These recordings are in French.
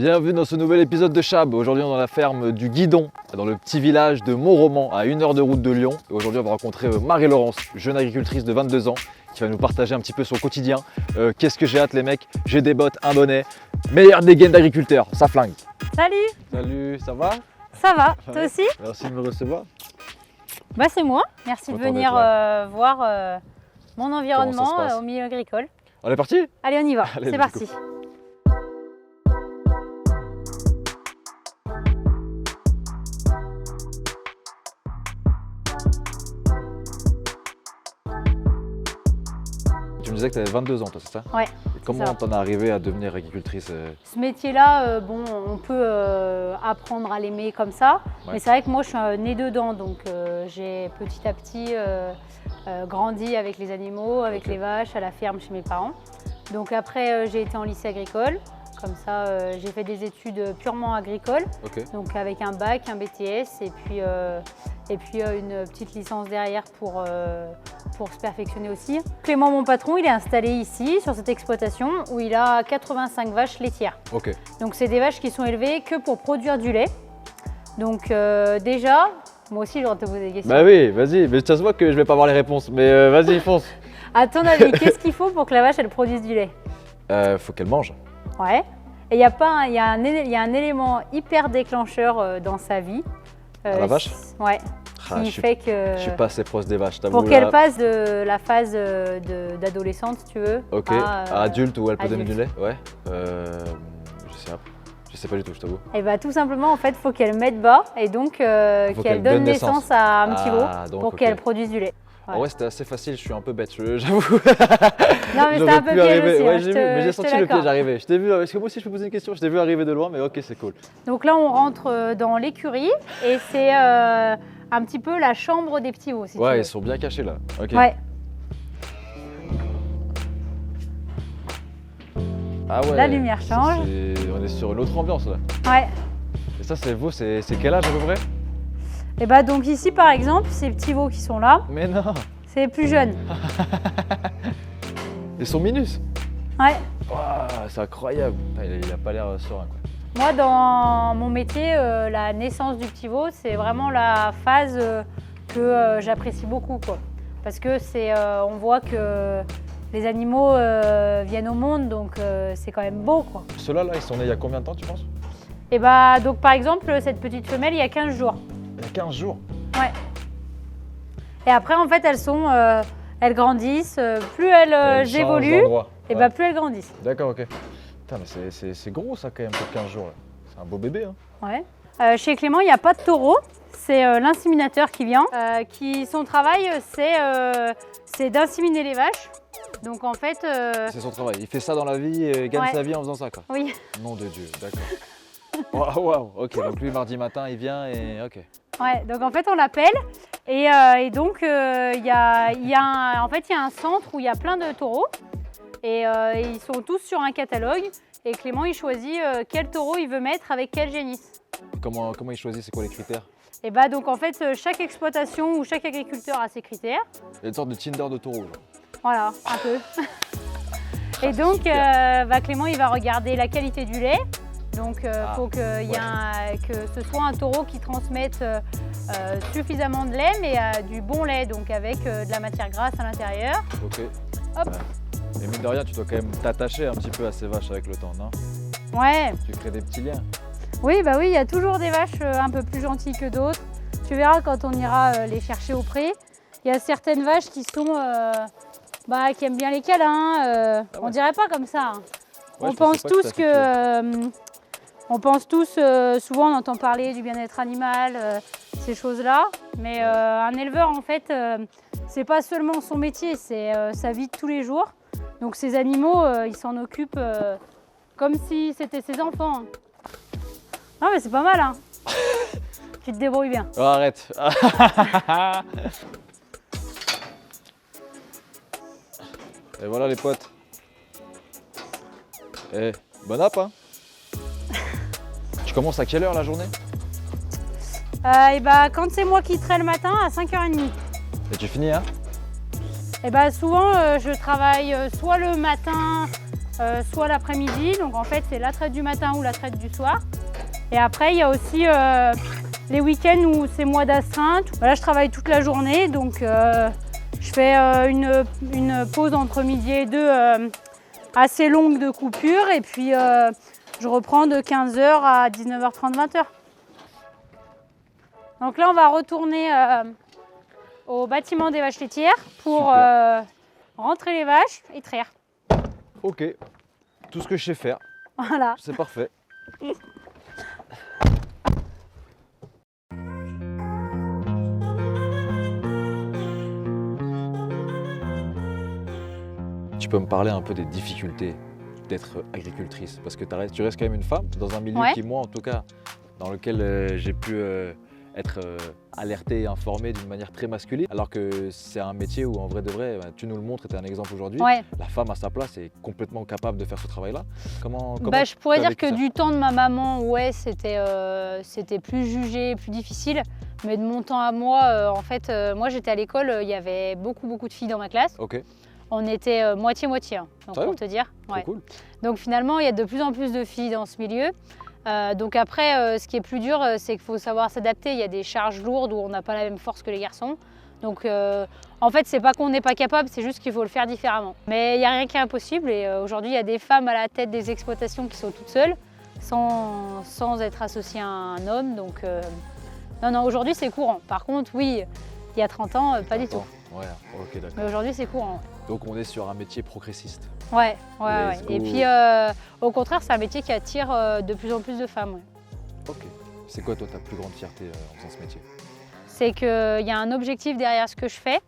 Bienvenue dans ce nouvel épisode de Chab. Aujourd'hui on est dans la ferme du Guidon, dans le petit village de Mont-Roman, à 1 heure de route de Lyon. Et aujourd'hui on va rencontrer Marie-Laurence, jeune agricultrice de 22 ans, qui va nous partager un petit peu son quotidien. Qu'est-ce que j'ai hâte les mecs, j'ai des bottes, un bonnet, meilleure dégaine d'agriculteur, ça flingue. Salut! Salut, ça va? Ça va, toi aussi? Merci de me recevoir. Bah c'est moi, merci de Content venir d'être voir mon environnement Comment ça se passe au milieu agricole. On est parti? Allez on y va, Allez, c'est let's parti. Tu me disais que tu avais 22 ans toi, c'est ça? Ouais. Et comment ça. t'en es arrivée à devenir agricultrice? Ce métier-là, bon, on peut apprendre à l'aimer comme ça, Ouais. mais c'est vrai que moi je suis née dedans, donc j'ai petit à petit grandi avec les animaux, avec Ok. les vaches, à la ferme chez mes parents. Donc après j'ai été en lycée agricole, comme ça j'ai fait des études purement agricoles, Ok. donc avec un bac, un BTS et puis une petite licence derrière pour se perfectionner aussi. Clément, mon patron, il est installé ici, sur cette exploitation, où il a 85 vaches laitières. Ok. Donc c'est des vaches qui sont élevées que pour produire du lait. Donc déjà, moi aussi j'ai le droit de te poser des questions. Bah oui, vas-y, mais ça se voit que je vais pas avoir les réponses, mais vas-y, fonce. À ton avis, qu'est-ce qu'il faut pour que la vache elle produise du lait? Faut qu'elle mange. Ouais. Et il y a un élément hyper déclencheur dans sa vie. La vache? Ouais. Ah, Qui fait que je suis pas assez proche des vaches, t'avoue. pour qu'elle là. passe de la phase d'adolescente, si tu veux, Ok, à adulte où elle peut donner du lait? Ouais. Je sais pas du tout, je t'avoue. et bah tout simplement en fait, faut qu'elle mette bas et donc Faut qu'elle donne naissance à un petit veau donc, pour ok. qu'elle produise du lait. Ah ouais, c'était assez facile, je suis un peu bête, j'avoue. Non mais c'est J'aurais un peu pu piège arriver. aussi, Ouais, hein, j'ai je vu, mais te j'ai senti le l'accorde. piège arriver. Je t'ai vu, est-ce que moi aussi je peux poser une question? Je t'ai vu arriver de loin, mais ok, c'est cool. Donc là on rentre dans l'écurie et c'est un petit peu la chambre des petits veaux si tu Ouais, veux. ils sont bien cachés là. Ok. Ouais. Ah ouais. La lumière ça, change. on est sur une autre ambiance là. Ouais. Et ça, c'est vous, c'est quel âge à peu près? Et bah donc ici par exemple, ces petits veaux qui sont là, Mais non, c'est les plus jeunes. ils sont minus. Ouais. Waouh, c'est incroyable. Putain, il a pas l'air serein quoi. Moi, dans mon métier, la naissance du petit veau, c'est vraiment la phase que j'apprécie beaucoup, quoi. Parce que on voit que les animaux viennent au monde, donc c'est quand même beau, quoi. Ceux-là, là, ils sont nés il y a combien de temps, tu penses? Et bah, donc par exemple, cette petite femelle, il y a 15 jours. Il y a 15 jours. Ouais. Et après, en fait, elles grandissent. Plus elles Et ils changent évoluent, d'endroit. et Ouais. bah, plus elles grandissent. D'accord, ok. Putain, mais c'est gros ça quand même pour 15 jours là. C'est un beau bébé hein. Ouais. Chez Clément, il n'y a pas de taureau. C'est l'inséminateur qui vient. Son travail, c'est d'inséminer les vaches. Donc en fait, C'est son travail. Il fait ça dans la vie et il gagne Ouais. sa vie en faisant ça quoi. oui. Nom de Dieu, d'accord. Waouh, ok, donc lui mardi matin il vient et ok. Ouais, donc en fait on l'appelle et donc il y a un centre où il y a plein de taureaux et ils sont tous sur un catalogue et Clément il choisit quel taureau il veut mettre avec quel génisse. Comment il choisit, c'est quoi les critères? Et bah donc en fait chaque exploitation ou chaque agriculteur a ses critères. Il y a une sorte de Tinder de taureau. Là. Voilà, un peu. Et donc super. Clément il va regarder la qualité du lait. Donc il faut que ce soit un taureau qui transmette suffisamment de lait, mais du bon lait, donc avec de la matière grasse à l'intérieur. Ok. Hop. Ouais. Et mine de rien, tu dois quand même t'attacher un petit peu à ces vaches avec le temps, non? Ouais, Tu crées des petits liens. oui, bah oui, il y a toujours des vaches un peu plus gentilles que d'autres. Tu verras quand on ira les chercher au pré. Il y a certaines vaches qui sont, qui aiment bien les câlins. Ah ouais. On dirait pas comme ça. Hein. Ouais, On je pensais pense pas tous que on pense tous, souvent on entend parler du bien-être animal, ces choses-là, mais un éleveur en fait, c'est pas seulement son métier, c'est sa vie de tous les jours. Donc ces animaux, ils s'en occupent comme si c'était ses enfants. Non mais c'est pas mal, hein. Tu te débrouilles bien. Oh, arrête. Et voilà les potes. Eh, bon app hein. Tu commences à quelle heure la journée? Et bah, quand c'est moi qui traite le matin, à 5h30. Et tu finis hein? Et bah, souvent, je travaille soit le matin soit l'après-midi, donc en fait c'est la traite du matin ou la traite du soir. Et après il y a aussi les week-ends où c'est moi d'astreinte. Là je travaille toute la journée, donc je fais une pause entre midi et 2 assez longue de coupure et puis je reprends de 15h à 19h30, 20h. Donc là on va retourner au bâtiment des vaches laitières pour rentrer les vaches et traire. Ok, tout ce que je sais faire, Voilà. c'est parfait. Tu peux me parler un peu des difficultés d'être agricultrice? Parce que tu restes quand même une femme dans un milieu qui, moi en tout cas, dans lequel j'ai pu être alerté et informé d'une manière très masculine, alors que c'est un métier où en vrai de vrai, tu nous le montres et tu es un exemple aujourd'hui, la femme à sa place est complètement capable de faire ce travail-là. Comment je pourrais dire que ça? du temps de ma maman, c'était plus jugé, plus difficile. Mais de mon temps à moi, en fait, moi j'étais à l'école, il y avait beaucoup de filles dans ma classe. Ok. On était moitié-moitié, hein, donc pour te dire. Trop cool. Donc finalement, il y a de plus en plus de filles dans ce milieu. Donc après, ce qui est plus dur, c'est qu'il faut savoir s'adapter. Il y a des charges lourdes où on n'a pas la même force que les garçons. Donc en fait, c'est pas qu'on n'est pas capable, c'est juste qu'il faut le faire différemment. Mais il n'y a rien qui est impossible et aujourd'hui, il y a des femmes à la tête des exploitations qui sont toutes seules, sans être associées à un homme. Donc non, aujourd'hui, c'est courant. Par contre, oui, il y a 30 ans, pas du tout. Ouais, ok, d'accord. Mais aujourd'hui, c'est courant. Donc on est sur un métier progressiste. Ouais. Et puis au contraire, c'est un métier qui attire de plus en plus de femmes. Ouais. Ok. C'est quoi toi ta plus grande fierté en faisant ce métier? C'est qu'il y a un objectif derrière ce que je fais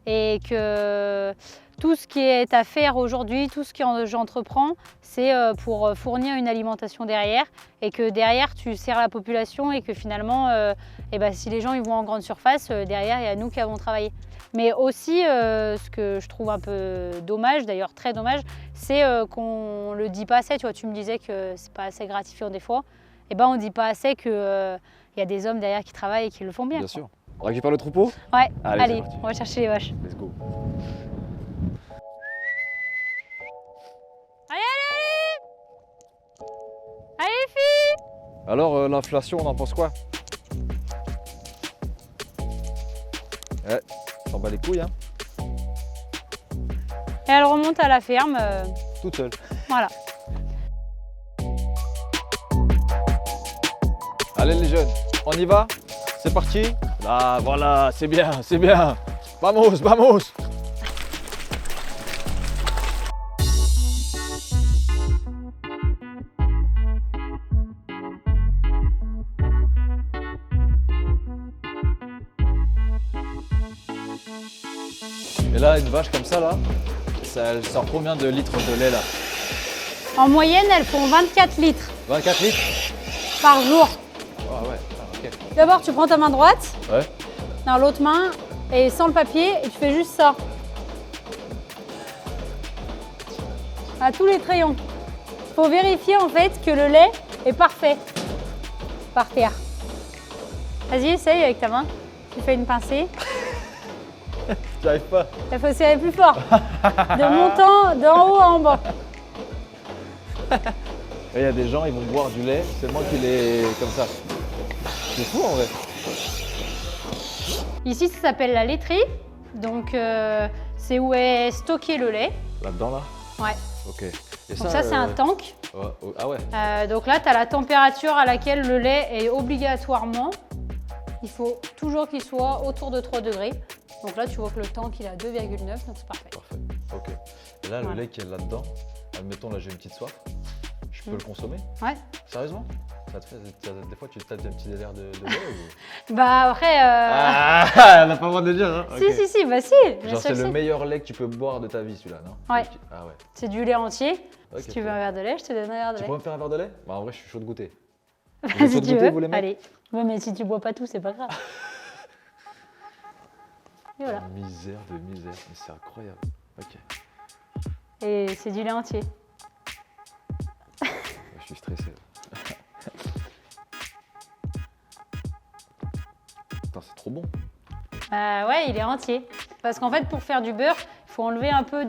et que tout ce qui est à faire aujourd'hui, tout ce que j'entreprends, c'est pour fournir une alimentation derrière et que derrière tu sers la population et que finalement, si les gens ils vont en grande surface, derrière il y a nous qui avons travaillé. Mais aussi, ce que je trouve un peu dommage, d'ailleurs très dommage, c'est qu'on ne le dit pas assez. Tu vois, tu me disais que c'est pas assez gratifiant des fois. On ne dit pas assez qu'il y a des hommes derrière qui travaillent et qui le font bien. Bien sûr. On récupère le troupeau? Ouais, allez on va chercher les vaches. Let's go. Allez les filles! Alors l'inflation, on en pense quoi? Ouais, s'en bat les couilles, hein. Et elle remonte à la ferme. Toute seule. Voilà. Allez les jeunes, on y va? C'est parti? Ah voilà, c'est bien, c'est bien. Vamos, vamos! Et là, une vache comme ça, là, elle sort combien de litres de lait là? En moyenne, elles font 24 litres 24 litres? par jour. Ah ouais, ok. D'abord, tu prends ta main droite, Ouais. dans l'autre main, et sans le papier, et tu fais juste ça. À tous les crayons. Il faut vérifier en fait que le lait est parfait par terre. Vas-y, essaye avec ta main. Tu fais une pincée. J'arrive pas. Il faut serrer plus fort. De montant, d'en haut en bas. Il y a des gens, ils vont boire du lait, c'est moi qui l'ai comme ça. C'est fou en vrai. Ici, ça s'appelle la laiterie. Donc, c'est où est stocké le lait. Là-dedans, là? Ouais. Ok. Et Donc ça, c'est un tank. Ah ouais. Donc là, tu as la température à laquelle le lait est obligatoirement. Il faut toujours qu'il soit autour de 3 degrés. Donc là, tu vois que le tank, il est à 2,9, donc c'est parfait. Parfait. Ok. Et là, le lait qui est là-dedans, admettons, là, j'ai une petite soif. Je peux le consommer? Ouais. Sérieusement? Ça te fait, des fois, tu te tâtes un petit délire de lait ou... Bah après... Ah, elle n'a pas le droit de le dire, hein? Si, Okay. si, bah si. Genre, c'est le meilleur lait que tu peux boire de ta vie, celui-là, non? Ouais. Ah ouais. C'est du lait entier. Okay, Si tu veux un verre de lait, je te donne un verre de Tu lait. pourrais me faire un verre de lait? Bah en vrai, je suis chaud de goûter. Si tu veux. Vous, les mecs? Allez. Ouais, mais si tu bois pas tout, c'est pas grave. Et voilà. Misère de misère, mais c'est incroyable. Ok. Et c'est du lait entier. Je suis stressé. Putain, c'est trop bon. Ouais, il est entier. Parce qu'en fait, pour faire du beurre, il faut enlever un peu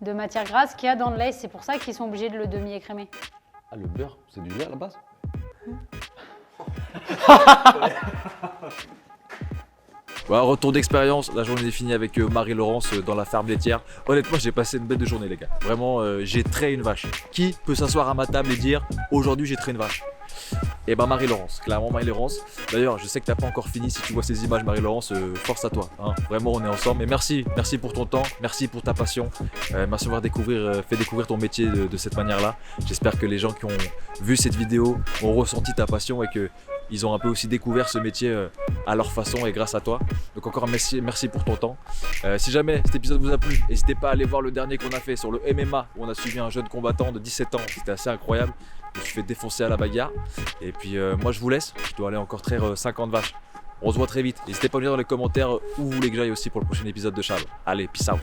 de matière grasse qu'il y a dans le lait. C'est pour ça qu'ils sont obligés de le demi-écrémer. Ah, le beurre, c'est du lait à la base? Voilà, retour d'expérience, la journée est finie avec Marie-Laurence dans la ferme laitière. Honnêtement, j'ai passé une bête de journée les gars. Vraiment, j'ai traité une vache. Qui peut s'asseoir à ma table et dire aujourd'hui j'ai traité une vache? Et ben Marie-Laurence, clairement Marie-Laurence. D'ailleurs, je sais que t'as pas encore fini, si tu vois ces images Marie-Laurence, force à toi. Hein. Vraiment, on est ensemble. Mais merci pour ton temps, merci pour ta passion. Merci d'avoir fait découvrir ton métier de cette manière-là. J'espère que les gens qui ont vu cette vidéo ont ressenti ta passion et que ils ont un peu aussi découvert ce métier à leur façon et grâce à toi. Donc encore merci pour ton temps. Si jamais cet épisode vous a plu, n'hésitez pas à aller voir le dernier qu'on a fait sur le MMA où on a suivi un jeune combattant de 17 ans. C'était assez incroyable. Je me suis fait défoncer à la bagarre. Et puis moi je vous laisse. Je dois aller encore traire 50 vaches. On se voit très vite. N'hésitez pas à me dire dans les commentaires où vous voulez que j'aille aussi pour le prochain épisode de Chab. Allez, peace out.